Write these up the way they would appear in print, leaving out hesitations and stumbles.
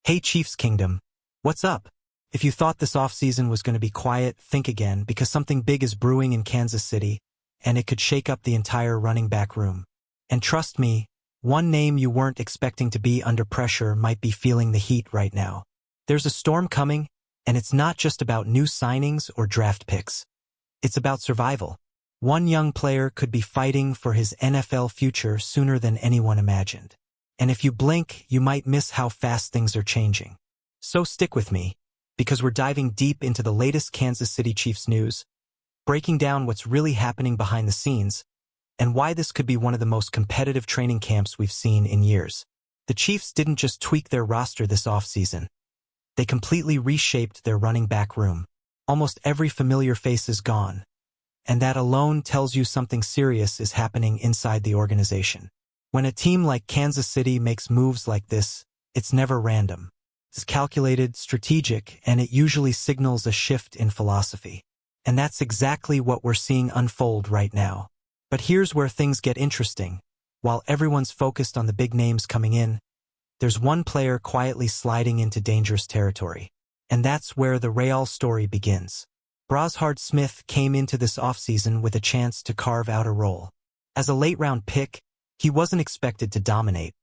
Hey Chiefs Kingdom, what's up? If you thought this offseason was going to be quiet, think again, because something big is brewing in Kansas City, and it could shake up the entire running back room. And trust me, one name you weren't expecting to be under pressure might be feeling the heat right now. There's a storm coming, and it's not just about new signings or draft picks. It's about survival. One young player could be fighting for his NFL future sooner than anyone imagined. And if you blink, you might miss how fast things are changing. So stick with me, because we're diving deep into the latest Kansas City Chiefs news, breaking down what's really happening behind the scenes, and why this could be one of the most competitive training camps we've seen in years. The Chiefs didn't just tweak their roster this offseason. They completely reshaped their running back room. Almost every familiar face is gone, and that alone tells you something serious is happening inside the organization. When a team like Kansas City makes moves like this, it's never random. It's calculated, strategic, and it usually signals a shift in philosophy. And that's exactly what we're seeing unfold right now. But here's where things get interesting. While everyone's focused on the big names coming in, there's one player quietly sliding into dangerous territory. And that's where the real story begins. BRASHARD Smith came into this offseason with a chance to carve out a role. As a late-round pick, he wasn't expected to dominate,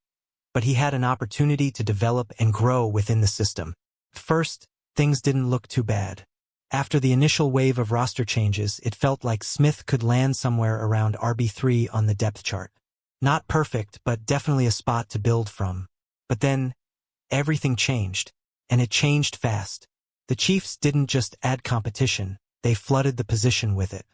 but he had an opportunity to develop and grow within the system. First, things didn't look too bad. After the initial wave of roster changes, it felt like Smith could land somewhere around RB3 on the depth chart. Not perfect, but definitely a spot to build from. But then, everything changed, and it changed fast. The Chiefs didn't just add competition, they flooded the position with it.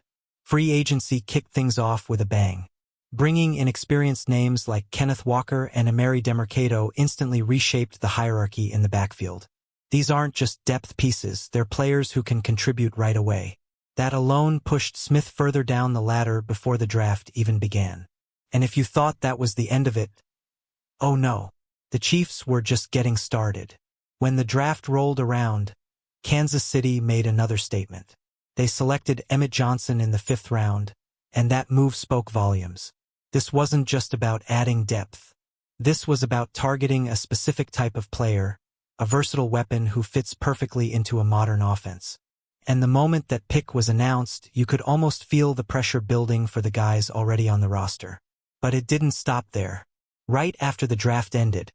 Free agency kicked things off with a bang. Bringing in experienced names like Kenneth Walker and Emari Demercado instantly reshaped the hierarchy in the backfield. These aren't just depth pieces, they're players who can contribute right away. That alone pushed Smith further down the ladder before the draft even began. And if you thought that was the end of it, oh no, the Chiefs were just getting started. When the draft rolled around, Kansas City made another statement. They selected Emmett Johnson in the 5th round, and that move spoke volumes. This wasn't just about adding depth. This was about targeting a specific type of player, a versatile weapon who fits perfectly into a modern offense. And the moment that pick was announced, you could almost feel the pressure building for the guys already on the roster. But it didn't stop there. Right after the draft ended,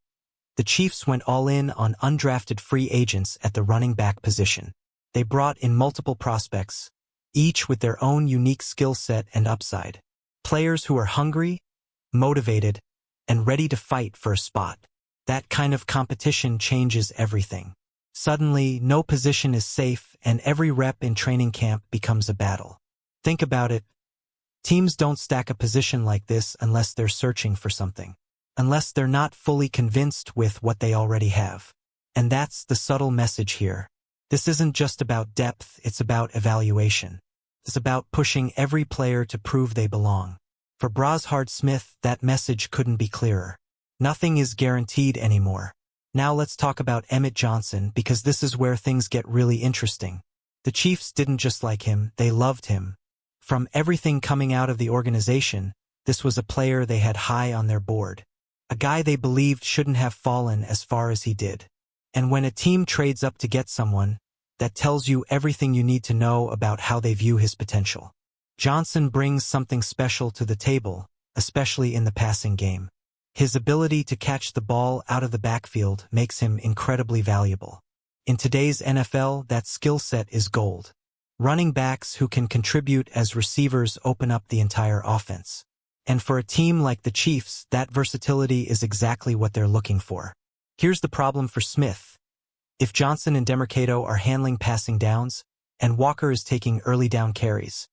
the Chiefs went all in on undrafted free agents at the running back position. They brought in multiple prospects, each with their own unique skill set and upside. Players who are hungry, motivated, and ready to fight for a spot. That kind of competition changes everything. Suddenly, no position is safe, and every rep in training camp becomes a battle. Think about it. Teams don't stack a position like this unless they're searching for something. Unless they're not fully convinced with what they already have. And that's the subtle message here. This isn't just about depth, it's about evaluation. It's about pushing every player to prove they belong. For BRASHARD Smith, that message couldn't be clearer. Nothing is guaranteed anymore. Now let's talk about Emmett Johnson, because this is where things get really interesting. The Chiefs didn't just like him, they loved him. From everything coming out of the organization, this was a player they had high on their board. A guy they believed shouldn't have fallen as far as he did. And when a team trades up to get someone, that tells you everything you need to know about how they view his potential. Johnson brings something special to the table, especially in the passing game. His ability to catch the ball out of the backfield makes him incredibly valuable. In today's NFL, that skill set is gold. Running backs who can contribute as receivers open up the entire offense. And for a team like the Chiefs, that versatility is exactly what they're looking for. Here's the problem for Smith. If Johnson and Demercado are handling passing downs, and Walker is taking early down carries,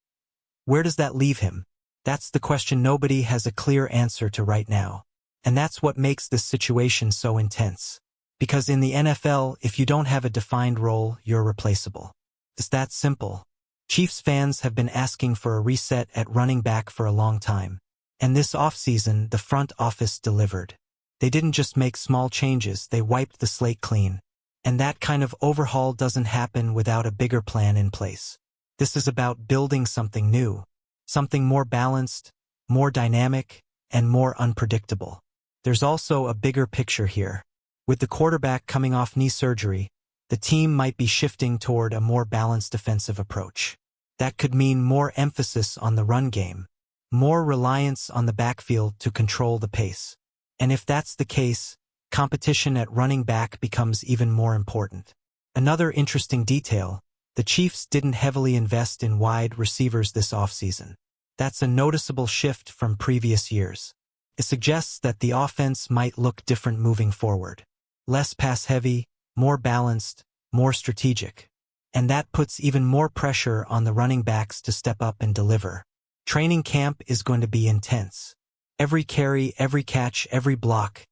where does that leave him? That's the question nobody has a clear answer to right now. And that's what makes this situation so intense. Because in the NFL, if you don't have a defined role, you're replaceable. It's that simple. Chiefs fans have been asking for a reset at running back for a long time. And this offseason, the front office delivered. They didn't just make small changes, they wiped the slate clean. And that kind of overhaul doesn't happen without a bigger plan in place. This is about building something new, something more balanced, more dynamic, and more unpredictable. There's also a bigger picture here. With the quarterback coming off knee surgery, the team might be shifting toward a more balanced defensive approach. That could mean more emphasis on the run game, more reliance on the backfield to control the pace. And if that's the case, competition at running back becomes even more important. Another interesting detail, the Chiefs didn't heavily invest in wide receivers this offseason. That's a noticeable shift from previous years. It suggests that the offense might look different moving forward. Less pass-heavy, more balanced, more strategic. And that puts even more pressure on the running backs to step up and deliver. Training camp is going to be intense. Every carry, every catch, every block,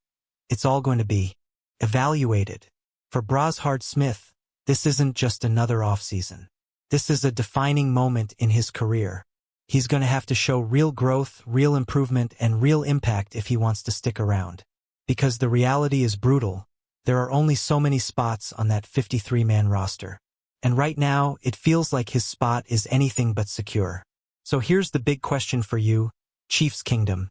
it's all going to be evaluated. For BRASHARD Smith, this isn't just another offseason. This is a defining moment in his career. He's going to have to show real growth, real improvement, and real impact if he wants to stick around. Because the reality is brutal. There are only so many spots on that 53-man roster. And right now, it feels like his spot is anything but secure. So here's the big question for you, Chiefs Kingdom.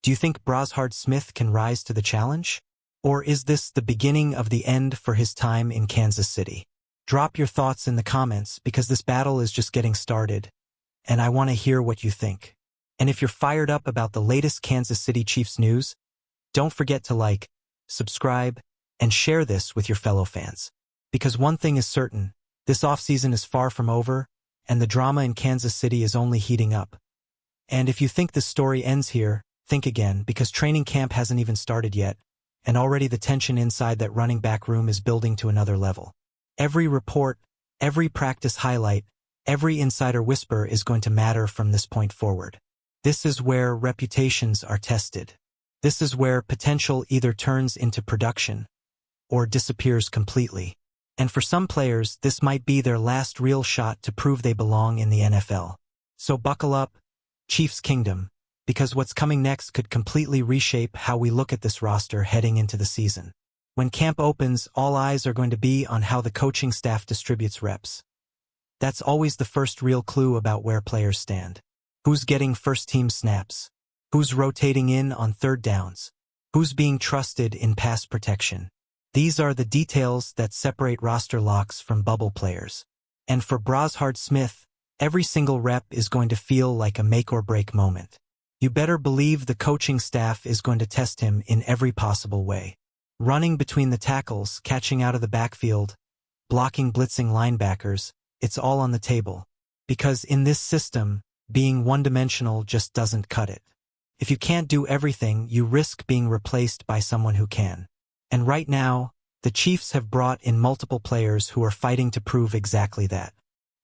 Do you think BRASHARD Smith can rise to the challenge? Or is this the beginning of the end for his time in Kansas City? Drop your thoughts in the comments because this battle is just getting started, and I want to hear what you think. And if you're fired up about the latest Kansas City Chiefs news, don't forget to like, subscribe, and share this with your fellow fans. Because one thing is certain, this offseason is far from over, and the drama in Kansas City is only heating up. And if you think this story ends here, think again, because training camp hasn't even started yet, and already the tension inside that running back room is building to another level. Every report, every practice highlight, every insider whisper is going to matter from this point forward. This is where reputations are tested. This is where potential either turns into production or disappears completely. And for some players, this might be their last real shot to prove they belong in the NFL. So buckle up, Chiefs Kingdom, because what's coming next could completely reshape how we look at this roster heading into the season. When camp opens, all eyes are going to be on how the coaching staff distributes reps. That's always the first real clue about where players stand. Who's getting first-team snaps? Who's rotating in on third downs? Who's being trusted in pass protection? These are the details that separate roster locks from bubble players. And for BRASHARD Smith, every single rep is going to feel like a make-or-break moment. You better believe the coaching staff is going to test him in every possible way. Running between the tackles, catching out of the backfield, blocking blitzing linebackers, it's all on the table. Because in this system, being one-dimensional just doesn't cut it. If you can't do everything, you risk being replaced by someone who can. And right now, the Chiefs have brought in multiple players who are fighting to prove exactly that.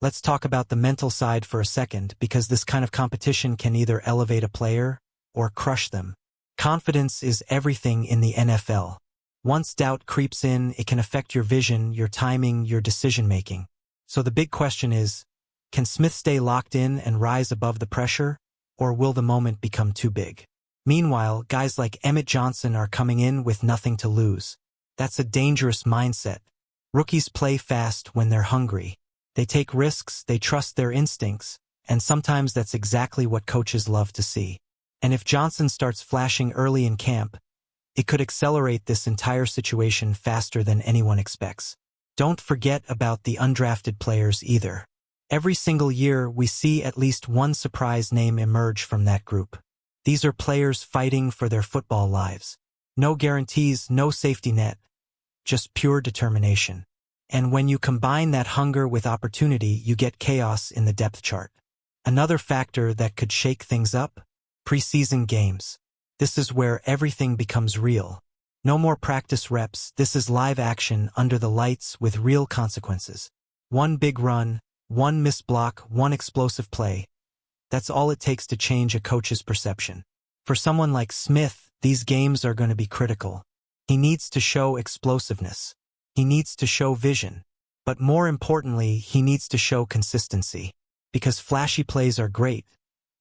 Let's talk about the mental side for a second, because this kind of competition can either elevate a player or crush them. Confidence is everything in the NFL. Once doubt creeps in, it can affect your vision, your timing, your decision-making. So the big question is, can Smith stay locked in and rise above the pressure, or will the moment become too big? Meanwhile, guys like Emmett Johnson are coming in with nothing to lose. That's a dangerous mindset. Rookies play fast when they're hungry. They take risks, they trust their instincts, and sometimes that's exactly what coaches love to see. And if Johnson starts flashing early in camp, it could accelerate this entire situation faster than anyone expects. Don't forget about the undrafted players either. Every single year, we see at least one surprise name emerge from that group. These are players fighting for their football lives. No guarantees, no safety net, just pure determination. And when you combine that hunger with opportunity, you get chaos in the depth chart. Another factor that could shake things up? Preseason games. This is where everything becomes real. No more practice reps, this is live action under the lights with real consequences. One big run, one missed block, one explosive play. That's all it takes to change a coach's perception. For someone like Smith, these games are going to be critical. He needs to show explosiveness. He needs to show vision. But more importantly, he needs to show consistency. Because flashy plays are great,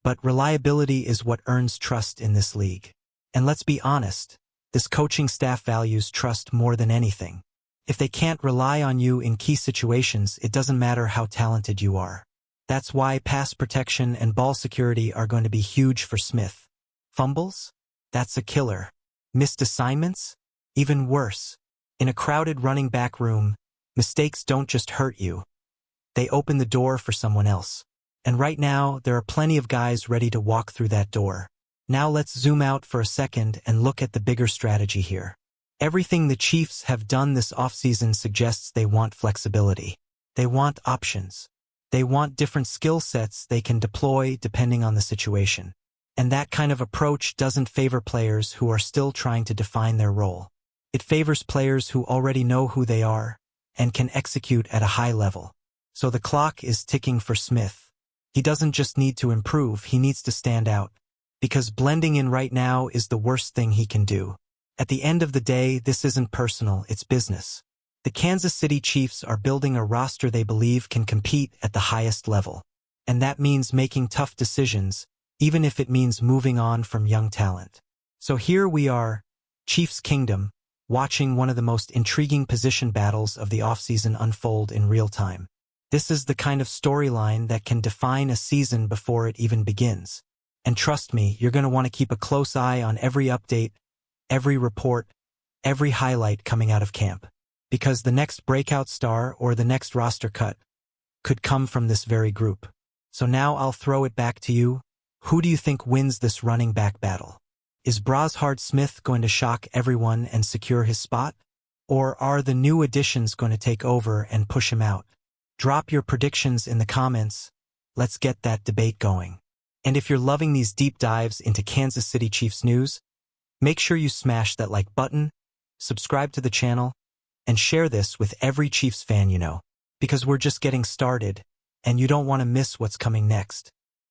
but reliability is what earns trust in this league. And let's be honest, this coaching staff values trust more than anything. If they can't rely on you in key situations, it doesn't matter how talented you are. That's why pass protection and ball security are going to be huge for Smith. Fumbles? That's a killer. Missed assignments? Even worse. In a crowded running back room, mistakes don't just hurt you. They open the door for someone else. And right now, there are plenty of guys ready to walk through that door. Now let's zoom out for a second and look at the bigger strategy here. Everything the Chiefs have done this offseason suggests they want flexibility. They want options. They want different skill sets they can deploy depending on the situation. And that kind of approach doesn't favor players who are still trying to define their role. It favors players who already know who they are and can execute at a high level. So the clock is ticking for Smith. He doesn't just need to improve, he needs to stand out. Because blending in right now is the worst thing he can do. At the end of the day, this isn't personal, it's business. The Kansas City Chiefs are building a roster they believe can compete at the highest level. And that means making tough decisions, even if it means moving on from young talent. So here we are, Chiefs Kingdom, watching one of the most intriguing position battles of the offseason unfold in real time. This is the kind of storyline that can define a season before it even begins. And trust me, you're going to want to keep a close eye on every update, every report, every highlight coming out of camp. Because the next breakout star or the next roster cut could come from this very group. So now I'll throw it back to you. Who do you think wins this running back battle? Is BRASHARD Smith going to shock everyone and secure his spot? Or are the new additions going to take over and push him out? Drop your predictions in the comments. Let's get that debate going. And if you're loving these deep dives into Kansas City Chiefs news, make sure you smash that like button, subscribe to the channel, and share this with every Chiefs fan you know, because we're just getting started, and you don't want to miss what's coming next.